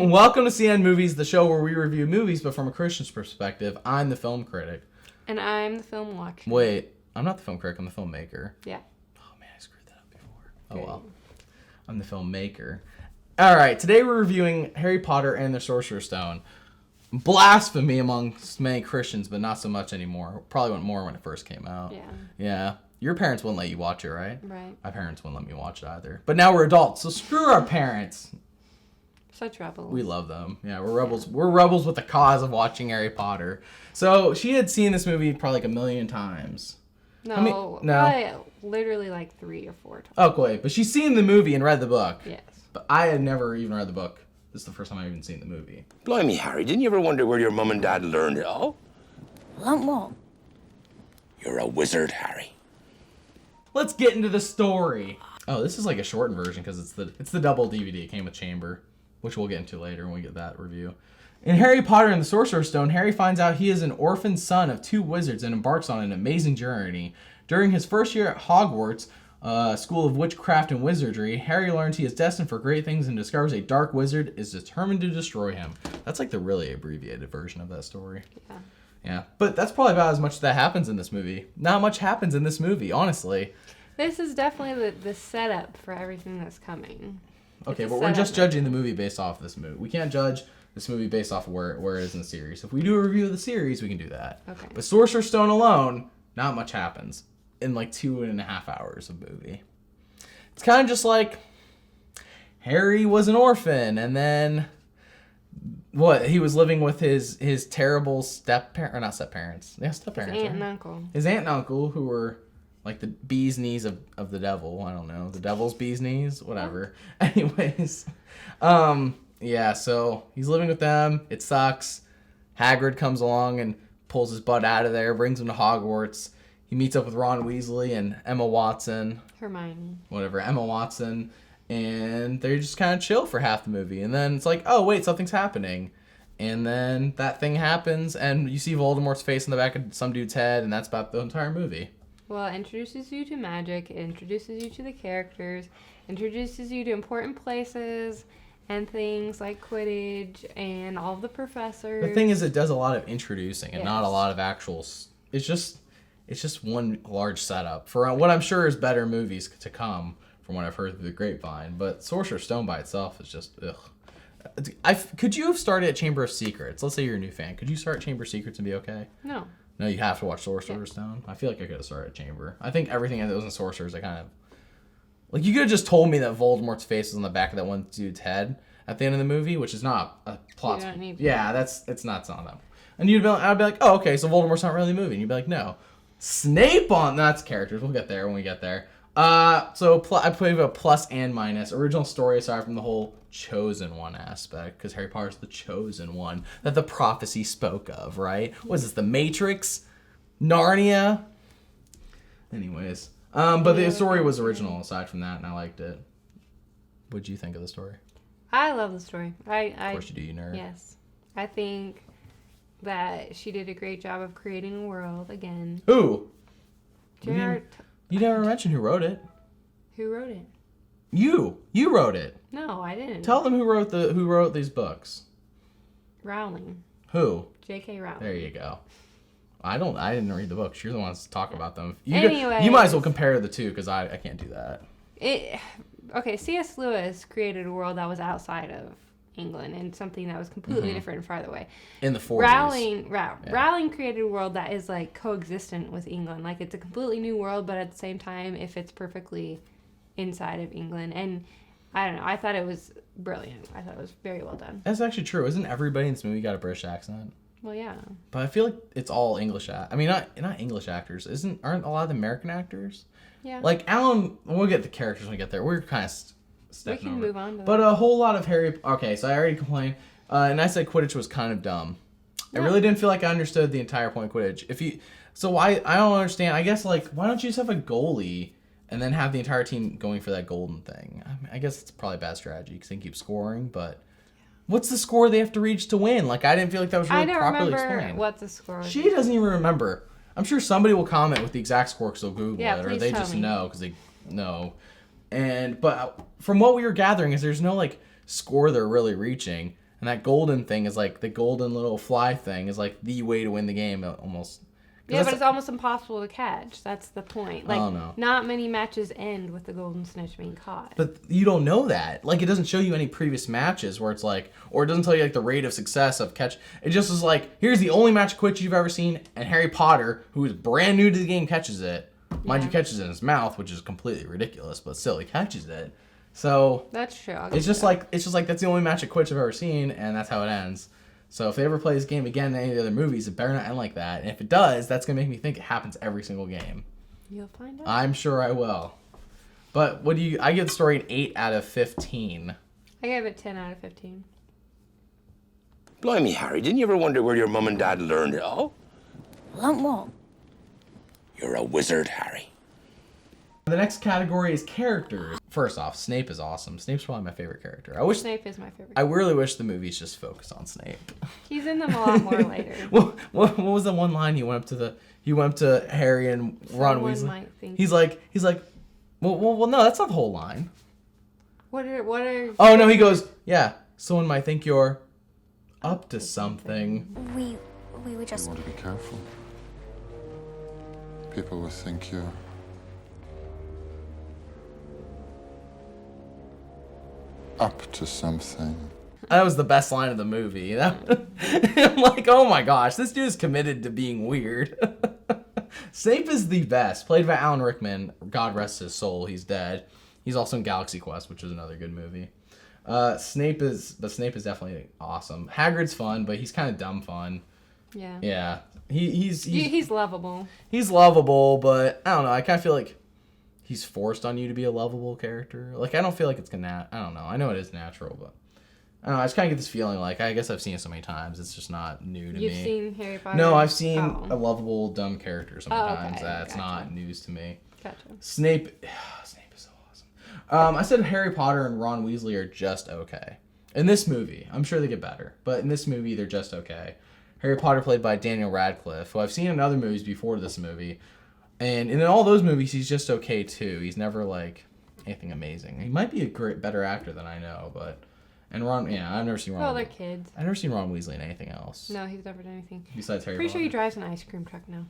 Welcome to CN Movies, the show where we review movies, but from a Christian's perspective. I'm the film critic. And I'm the film watcher. Wait, I'm not the film critic, I'm the filmmaker. Yeah. Oh man, I screwed that up before. Oh well. I'm the filmmaker. Alright, today we're reviewing Harry Potter and the Sorcerer's Stone. Blasphemy amongst many Christians, but not so much anymore. Probably went more when it first came out. Yeah. Yeah. Your parents wouldn't let you watch it, right? Right. My parents wouldn't let me watch it either. But now we're adults, so screw our parents. Such rebels. We love them. Yeah, we're rebels. We're rebels with the cause of watching Harry Potter. So she had seen this movie probably like 1,000,000 times. No, probably literally like 3 or 4 times. Oh, wait. But she's seen the movie and read the book. Yes. But I had never even read the book. This is the first time I've even seen the movie. Blimey, Harry, didn't you ever wonder where your mum and dad learned it all? Learned what? You're a wizard, Harry. Let's get into the story. Oh, this is like a shortened version because it's the double DVD. It came with Chamber, which we'll get into later when we get that review. In Harry Potter and the Sorcerer's Stone, Harry finds out he is an orphan son of 2 wizards and embarks on an amazing journey. During his first year at Hogwarts, School of Witchcraft and Wizardry, Harry learns he is destined for great things and discovers a dark wizard is determined to destroy him. That's like the really abbreviated version of that story. Yeah. Yeah, but that's probably about as much that happens in this movie. Not much happens in this movie, honestly. This is definitely the setup for everything that's coming. Okay, but we're just judging the movie based off this movie. We can't judge this movie based off of where it is in the series. If we do a review of the series, we can do that. Okay. But Sorcerer's Stone alone, not much happens in like 2.5 hours of movie. It's kind of just like Harry was an orphan, and then he was living with his terrible step-parents. Or not step-parents. Yeah, step-parents. His aunt and uncle. His aunt and uncle, who were like the bee's knees of the devil. I don't know. The devil's bee's knees? Whatever. Anyways. Yeah, so he's living with them. It sucks. Hagrid comes along and pulls his butt out of there, brings him to Hogwarts. He meets up with Ron Weasley and Emma Watson. Hermione. Whatever, Emma Watson. And they just kind of chill for half the movie. And then it's like, oh, wait, something's happening. And then that thing happens, and you see Voldemort's face in the back of some dude's head, and that's about the entire movie. Well, it introduces you to magic, it introduces you to the characters, introduces you to important places and things like Quidditch and all of the professors. The thing is, it does a lot of introducing and not a Yes. lot of actual... It's just one large setup for what I'm sure is better movies to come from what I've heard through the grapevine. But Sorcerer's Stone by itself is just, ugh. Could you have started at Chamber of Secrets? Let's say you're a new fan. Could you start at Chamber of Secrets and be okay? No. No, you have to watch Sorcerer's Stone. I feel like I could have started at Chamber. I think everything that was in Sorcerer's, I kind of... Like, you could have just told me that Voldemort's face was on the back of that one dude's head at the end of the movie, which is not a plot. You don't need to. Yeah, it's not that. And I'd be like, oh, okay, so Voldemort's not really moving. You'd be like, no. Snape on... That's characters. We'll get there when we get there. So I put a plus and minus. Original story aside from the whole chosen one aspect, because Harry Potter's the chosen one that the prophecy spoke of, right? What is this, the Matrix? Narnia? Anyways. But the story was original aside from that, and I liked it. What'd you think of the story? I love the story. Of course you do, you nerd. Yes. I think that she did a great job of creating a world again. Who? You never mentioned who wrote it. Who wrote it? You wrote it. No, I didn't. Tell them who wrote these books. Rowling. Who? J.K. Rowling. There you go. I didn't read the books. You're the ones to talk about them. Anyways. You might as well compare the two because I can't do that. Okay, C.S. Lewis created a world that was outside of England and something that was completely different and farther away. In the 40s. Rowling created a world that is like coexistent with England. Like it's a completely new world, but at the same time, it fits perfectly inside of England. And I don't know. I thought it was brilliant. I thought it was very well done. That's actually true. Isn't everybody in this movie got a British accent? Well, yeah. But I feel like it's all English. I mean, not English actors. Aren't a lot of the American actors? Yeah. Like Alan. We'll get the characters when we get there. We're kind of stepping over. We can move on to But a whole lot of Harry. Okay, so I already complained, and I said Quidditch was kind of dumb. Yeah. I really didn't feel like I understood the entire point of Quidditch. I don't understand. I guess like why don't you just have a goalie and then have the entire team going for that golden thing? I guess it's probably a bad strategy because they can keep scoring, but. What's the score they have to reach to win? Like, I didn't feel like that was really properly explained. I don't remember what the score was. She doesn't even remember. I'm sure somebody will comment with the exact score because they'll Google it, or they just know because they know. But from what we were gathering is there's no, like, score they're really reaching. And that golden thing is like the golden little fly thing is like the way to win the game almost. Yeah, but it's almost impossible to catch. That's the point. Like, oh, no. Not many matches end with the golden snitch being caught. But you don't know that. Like, it doesn't show you any previous matches where it's like, or it doesn't tell you like the rate of success of catch. It just is like, here's the only match of Quidditch you've ever seen, and Harry Potter, who is brand new to the game, catches it. Mind you, catches it in his mouth, which is completely ridiculous, but still, he catches it. So that's true. It's just like that's the only match of Quidditch I've ever seen, and that's how it ends. So if they ever play this game again in any of the other movies, it better not end like that. And if it does, that's gonna make me think it happens every single game. You'll find out. I'm sure I will. But I give the story an 8 out of 15. I gave it 10 out of 15. Blimey, Harry, didn't you ever wonder where your mum and dad learned it all? Learn what? You're a wizard, Harry. The next category is characters. First off, Snape is awesome. Snape's probably my favorite character. Snape is my favorite. I really wish the movies just focus on Snape. He's in them a lot more later. What was the one line he went up to Harry and Ron Someone Weasley? might think. He's like, well, no, that's not the whole line. What are? Oh no, he goes, yeah. Someone might think you're up to something. We were just... You want to be careful. People will think you're... up to something. That was the best line of the movie. I'm like, oh my gosh, this dude is committed to being weird. Snape is the best. Played by Alan Rickman. God rest his soul. He's dead. He's also in Galaxy Quest, which is another good movie. Snape is definitely awesome. Hagrid's fun, but he's kind of dumb fun. Yeah. Yeah. He's lovable. He's lovable, but I don't know. I kind of feel like he's forced on you to be a lovable character. Like, I don't feel like it's gonna... I don't know. I know it is natural, but... I don't know. I just kind of get this feeling like... I guess I've seen it so many times. It's just not new to me. You've seen Harry Potter? No, I've seen a lovable, dumb character so many times. Okay. That's not news to me. Gotcha. Snape is so awesome. I said Harry Potter and Ron Weasley are just okay. In this movie, I'm sure they get better. But in this movie, they're just okay. Harry Potter played by Daniel Radcliffe, who I've seen in other movies before this movie. And in all those movies, he's just okay, too. He's never, like, anything amazing. He might be a better actor than I know, but... And Ron... Yeah, I've never seen Ron... Well, they're kids. I've never seen Ron Weasley in anything else. No, he's never done anything. Besides Harry Pretty Potter. sure he drives an ice cream truck now.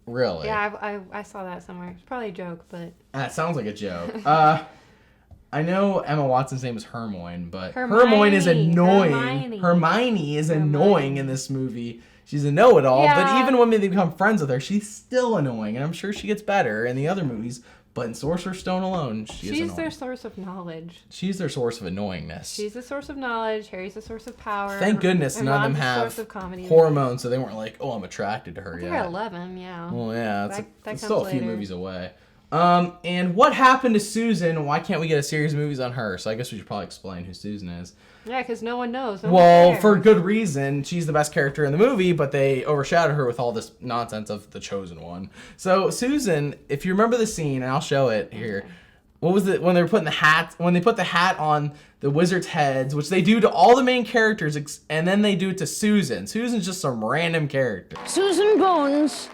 Really? Yeah, I saw that somewhere. It's probably a joke, but... That sounds like a joke. I know Emma Watson's name is Hermione, but Hermione. Hermione is annoying. Hermione is annoying in this movie. She's a know-it-all, but even when they become friends with her, she's still annoying, and I'm sure she gets better in the other movies. But in Sorcerer's Stone alone, she's their source of knowledge. She's their source of annoyingness. She's the source of knowledge. Harry's the source of power. Thank goodness none of them have hormones, so they weren't like, oh, I'm attracted to her yet. They're 11, yeah. Well, yeah, it's still a few movies away. And what happened to Susan? Why can't we get a series of movies on her? So I guess we should probably explain who Susan is. Yeah, because no one knows. Well, for good reason. She's the best character in the movie, but they overshadow her with all this nonsense of the chosen one. So Susan, if you remember the scene, and I'll show it here. Okay. What was it when they were putting the hat? When they put the hat on the wizards' heads, which they do to all the main characters, and then they do it to Susan. Susan's just some random character. Susan Bones.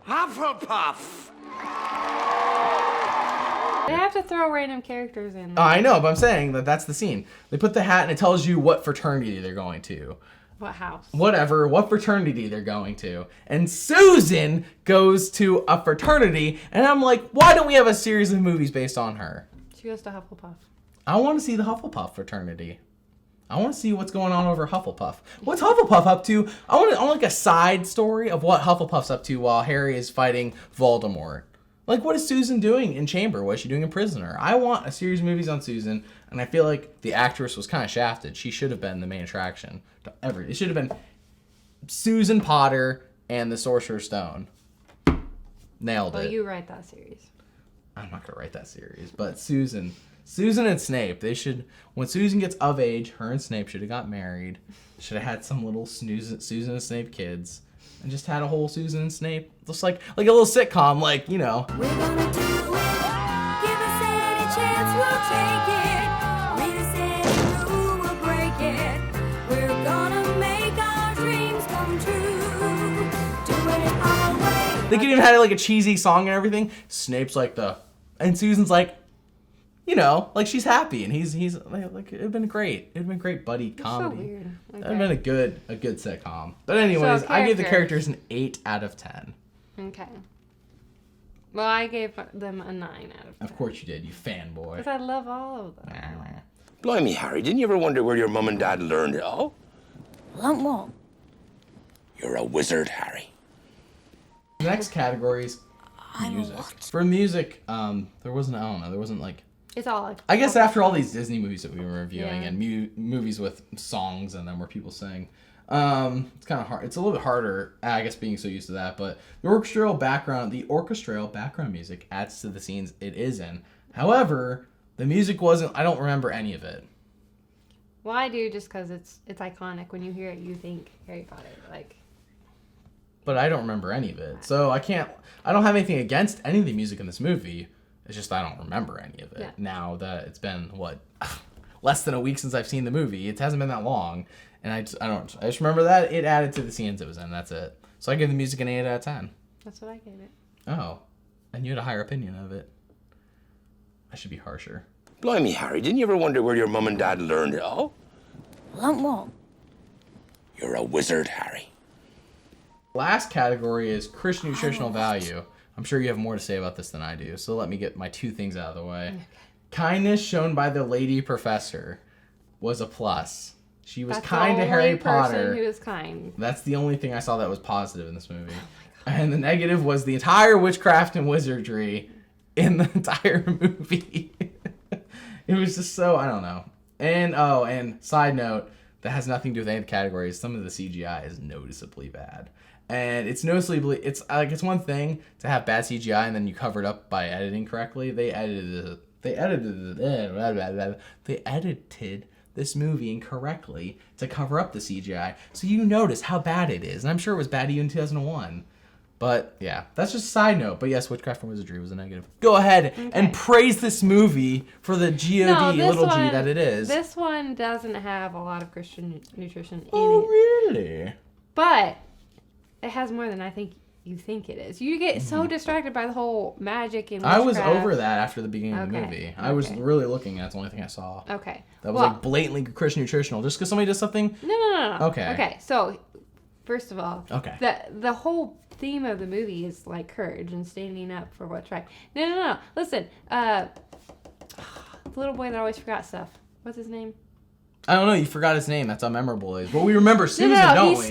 Hufflepuff! They have to throw random characters in. Oh, I know, but I'm saying that's the scene. They put the hat and it tells you what fraternity they're going to. What house? Whatever, what fraternity they're going to. And Susan goes to a fraternity, and I'm like, why don't we have a series of movies based on her? She goes to Hufflepuff. I want to see the Hufflepuff fraternity. I want to see what's going on over Hufflepuff. What's Hufflepuff up to? I want like a side story of what Hufflepuff's up to while Harry is fighting Voldemort. Like, what is Susan doing in Chamber? What is she doing in Prisoner? I want a series of movies on Susan, and I feel like the actress was kind of shafted. She should have been the main attraction. It should have been Susan Potter and the Sorcerer's Stone. Nailed it. Well, you write that series. I'm not going to write that series, but Susan and Snape, they should, when Susan gets of age, her and Snape should have got married. Should have had some little Susan and Snape kids. And just had a whole Susan and Snape, just like a little sitcom, like, you know. We're gonna do it. Give us any chance, we'll take it. Read us any rule, we'll break it. We're gonna make our dreams come true. Doing it our way. They could even have like a cheesy song and everything. Snape's like and Susan's like, you know, like she's happy and he's like it'd been great. It'd been great buddy So comedy. weird. It'd been a good sitcom. But anyways, I gave the characters. characters an 8 out of 10. Okay. Well, I gave them a 9 out of 10. Of course you did, you fanboy. Because I love all of them. Blimey, Harry, didn't you ever wonder where your mum and dad learned it all? Learn what? You're a wizard, Harry. The next category is music. For music, there wasn't like. It's all like. I guess after all these Disney movies that we were reviewing Yeah. and movies with songs and then where people sing, it's kind of hard. It's a little bit harder, I guess, being so used to that. But the orchestral background music adds to the scenes it is in. However, the music wasn't. I don't remember any of it. Well, I do just because it's iconic. When you hear it, you think Harry Potter. Like. But I don't remember any of it. So I don't have anything against any of the music in this movie. It's just I don't remember any of it. Yeah. Now that it's been, less than a week since I've seen the movie. It hasn't been that long. And I just remember that it added to the scenes it was in. That's it. So I give the music an 8 out of 10. That's what I gave it. Oh. And you had a higher opinion of it. I should be harsher. Blimey, Harry, didn't you ever wonder where your mum and dad learned it all? Learn what? You're a wizard, Harry. Last category is Christian Nutritional Value. I'm sure you have more to say about this than I do, so let me get my 2 things out of the way. Okay. Kindness shown by the lady professor was a plus. She was kind to Harry Potter. Who was kind. That's the only thing I saw that was positive in this movie. And the negative was the entire witchcraft and wizardry in the entire movie. It was just so, I don't know. And side note, that has nothing to do with any of the categories. Some of the CGI is noticeably bad. And it's noticeably, it's one thing to have bad CGI and then you cover it up by editing correctly. They edited this movie incorrectly to cover up the CGI. So you notice how bad it is. And I'm sure it was bad even in 2001. But yeah, that's just a side note. But yes, Witchcraft and Wizardry was a negative. Go ahead and praise this movie for the G-O-D, little G that it is. This one doesn't have a lot of Christian nutrition in it. Oh, really? But it has more than I think you think it is. You get so distracted by the whole magic and witchcraft. I was over that after the beginning of the movie. I was really looking at it. It's the only thing I saw. Okay. That was like blatantly Christian nutritional. Just because somebody does something? No. Okay. Okay, so first of all, okay, the whole theme of the movie is like courage and standing up for what's right. No. Listen, the little boy that always forgot stuff. What's his name? I don't know. You forgot his name. That's how memorable it is. But we remember Susan, don't we?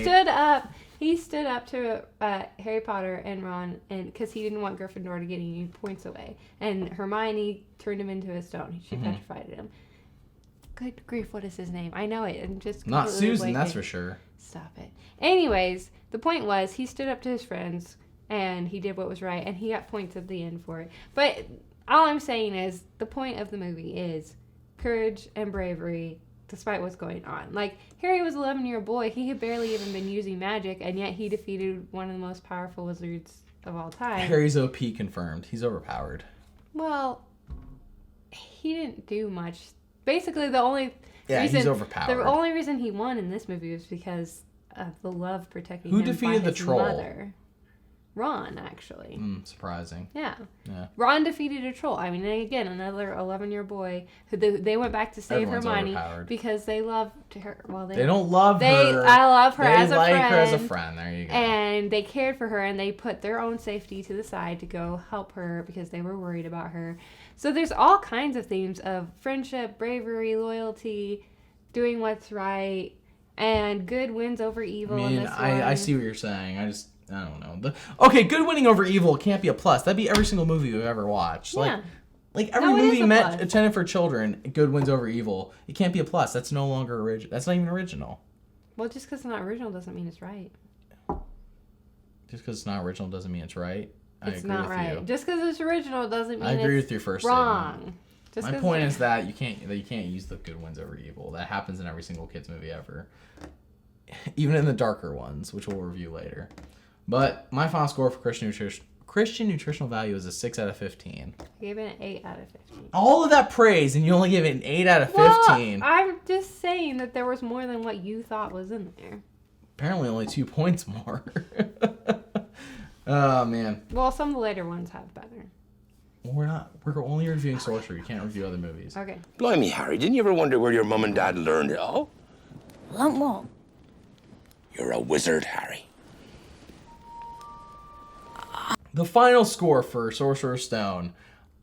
He stood up to Harry Potter and Ron, and because he didn't want Gryffindor to get any points away, and Hermione turned him into a stone. She petrified him. Good grief! What is his name? I know it. I'm just not Susan. That's for sure. Stop it. Anyways, the point was he stood up to his friends and he did what was right, and he got points at the end for it. But all I'm saying is the point of the movie is courage and bravery despite what's going on. Like, Harry was an 11-year-old boy. He had barely even been using magic, and yet he defeated one of the most powerful wizards of all time. Harry's OP confirmed. He's overpowered. Well, he didn't do much. Basically, the only reason, he's overpowered. The only reason he won in this movie was because of the love protecting Who him defeated by the his troll? mother. Ron, actually. Surprising. Yeah. Ron defeated a troll. I mean, again, another 11-year-old boy who they went back to save Everyone's Hermione overpowered. because they loved her. Well, they don't love her. I love her as a friend. They like her as a friend. There you go. And they cared for her, and they put their own safety to the side to go help her because they were worried about her. So there's all kinds of themes of friendship, bravery, loyalty, doing what's right, and good wins over evil. I mean, in this I see what you're saying. I don't know. Okay, good winning over evil can't be a plus. That'd be every single movie we've ever watched. Yeah. Like every movie intended for children, good wins over evil. It can't be a plus. That's no longer original. That's not even original. Well, just because it's not original doesn't mean it's right. Just because it's not original doesn't mean it's right. It's not right. Just because it's original doesn't mean I agree with your first wrong. My point is that you can't use the good wins over evil. That happens in every single kids movie ever, even in the darker ones, which we'll review later. But my final score for Christian Nutritional Value is a 6 out of 15. I gave it an 8 out of 15. All of that praise, and you only give it an 8 out of 15. Well, I'm just saying that there was more than what you thought was in there. Apparently only 2 points more. Oh, man. Well, some of the later ones have better. We're not. We're only reviewing Sorcerer. You can't review other movies. Okay. Blimey, Harry, didn't you ever wonder where your mom and dad learned it all? Won't walk. You're a wizard, Harry. The final score for Sorcerer's Stone,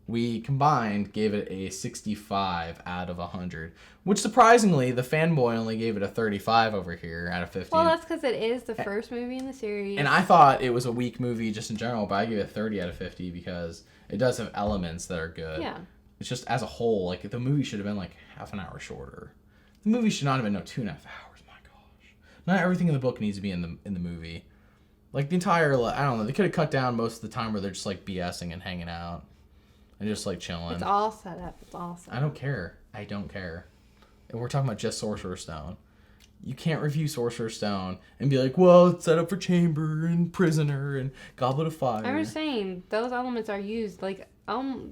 we combined gave it a 65 out of 100, which surprisingly, the fanboy only gave it a 35 over here out of 50. Well, that's because it is the first movie in the series. And I thought it was a weak movie just in general, but I give it a 30 out of 50 because it does have elements that are good. Yeah. It's just as a whole, like the movie should have been like half an hour shorter. The movie should not have been 2.5 hours. My gosh, not everything in the book needs to be in the movie. Like the entire, I don't know, they could have cut down most of the time where they're just like BSing and hanging out and just like chilling. It's all set up. It's all set up. I don't care. I don't care. And we're talking about just Sorcerer's Stone. You can't review Sorcerer's Stone and be like, well, it's set up for Chamber and Prisoner and Goblet of Fire. I'm just saying, those elements are used. Like,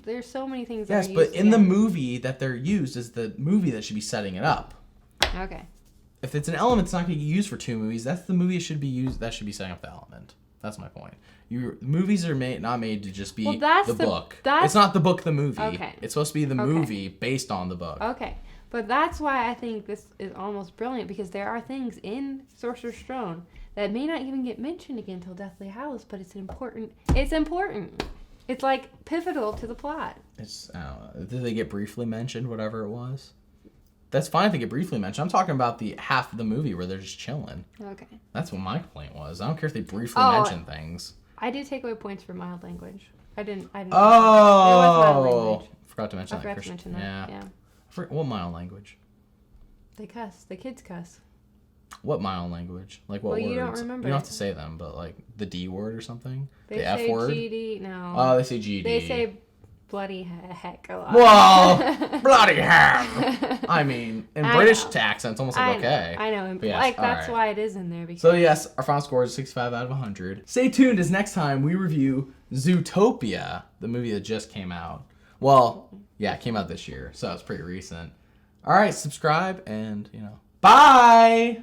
there's so many things that Yes, are used. but in the again. movie that they're used is the movie that should be setting it up. Okay. If it's an element that's not going to get used for 2 movies, that's the movie that should be used. That should be setting up the element. That's my point. Movies are not made to just be that's the the- book. that's- It's not the book, the movie. Okay. It's supposed to be the Okay. movie based on the book. Okay. But that's why I think this is almost brilliant, because there are things in Sorcerer's Stone that may not even get mentioned again until Deathly Hallows, but it's important. It's important. It's like pivotal to the plot. It's I don't know. Did they get briefly mentioned? Whatever it was. That's fine if they get briefly mentioned. I'm talking about the half of the movie where they're just chilling. Okay. That's what my complaint was. I don't care if they briefly Oh, mention things. I did take away points for mild language. I didn't. It was mild Oh, language. forgot to mention I that. forgot to Christian. mention that. Yeah. What mild language? They cuss. The kids cuss. What mild language? Like what Well, words? you don't remember. You don't have to say them, but like the D word or something. They The F say word. GD. No. Oh, they say GD. They say bloody heck a lot. Well, bloody hell. I mean, in I British know. accents, almost like okay. I know. But yes, Like, all that's right. why it is in there. Because So yes, our final score is 65 out of 100. Stay tuned as next time we review Zootopia, the movie that just came out. Well, yeah, it came out this year, so it's pretty recent. All right, subscribe and, bye!